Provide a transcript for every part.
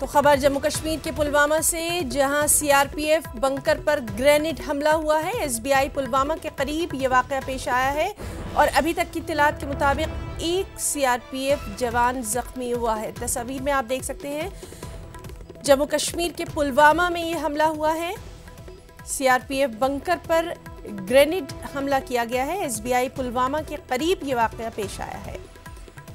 तो खबर जम्मू कश्मीर के पुलवामा से, जहां सीआरपीएफ बंकर पर ग्रेनेड हमला हुआ है। एसबीआई पुलवामा के करीब ये वाकया पेश आया है और अभी तक की इत्तलात के मुताबिक एक सीआरपीएफ जवान जख्मी हुआ है। तस्वीर में आप देख सकते हैं जम्मू कश्मीर के पुलवामा में ये हमला हुआ है। सीआरपीएफ बंकर पर ग्रेनेड हमला किया गया है। एसबीआई पुलवामा के करीब ये वाकया पेश आया है।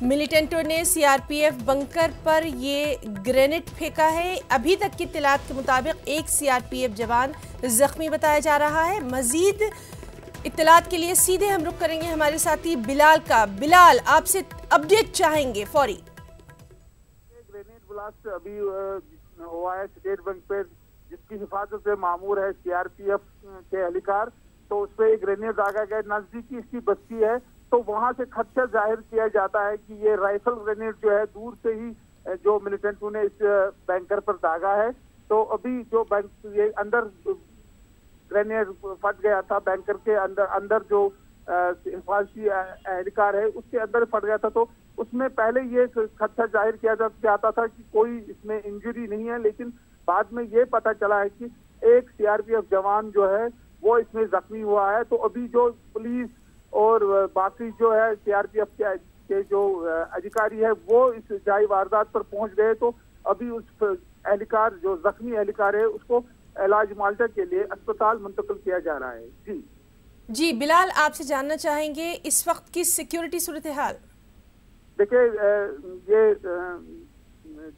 मिलिटेंटों ने सीआरपीएफ बंकर पर ये ग्रेनेड फेंका है। अभी तक की इत्तलात के मुताबिक एक सीआरपीएफ जवान जख्मी बताया जा रहा है। मजीद इत्तलात के लिए सीधे हम रुख करेंगे हमारे साथी बिलाल का। बिलाल, आपसे अपडेट चाहेंगे फौरी। ग्रेनेड ब्लास्ट अभी हुआ है स्टेट बैंक पे, जिसकी हिफाजत से मामूर है सीआरपीएफ के एहलकार। तो उस पर ग्रेनेड दागा गया। नजदीकी इसकी बस्ती है, तो वहां से खदशा जाहिर किया जाता है कि ये राइफल ग्रेनेड जो है दूर से ही जो मिलिटेंटों ने इस बैंकर पर दागा है। तो अभी जो बैंक ये अंदर ग्रेनेड फट गया था, बैंकर के अंदर जो हिफाजती एहलकार है उसके अंदर फट गया था। तो उसमें पहले ये खदशा जाहिर किया जाता था कि कोई इसमें इंजरी नहीं है, लेकिन बाद में ये पता चला है कि एक सीआरपीएफ जवान जो है वो इसमें जख्मी हुआ है। तो अभी जो पुलिस और बाकी जो है सीआरपीएफ के जो अधिकारी है वो इस जाई वारदात पर पहुंच गए। तो अभी उस एहलकार जो जख्मी एहलकार है उसको इलाज माल्टा के लिए अस्पताल मुंतकिल किया जा रहा है। जी बिलाल, आपसे जानना चाहेंगे इस वक्त की सिक्योरिटी सूरत हाल। देखिए, ये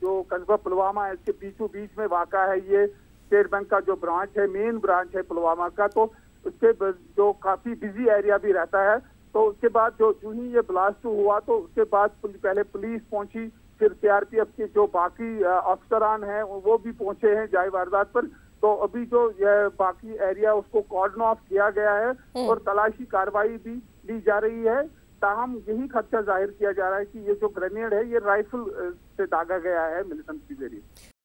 जो कस्बा पुलवामा है इसके बीचों बीच में वाक़ा है। ये स्टेट बैंक का जो ब्रांच है, मेन ब्रांच है पुलवामा का, तो उसके जो काफी बिजी एरिया भी रहता है। तो उसके बाद जो ही ये ब्लास्ट हुआ तो उसके बाद पहले पुलिस पहुंची, फिर सीआरपीएफ के जो बाकी अफसरान हैं वो भी पहुंचे हैं जाए वारदात पर। तो अभी जो ये बाकी एरिया उसको कॉर्डन ऑफ किया गया है और तलाशी कार्रवाई भी ली जा रही है। ताहम यही खदशा जाहिर किया जा रहा है कि ये जो ग्रेनेड है ये राइफल से दागा गया है मिलिटेंट के जरिए।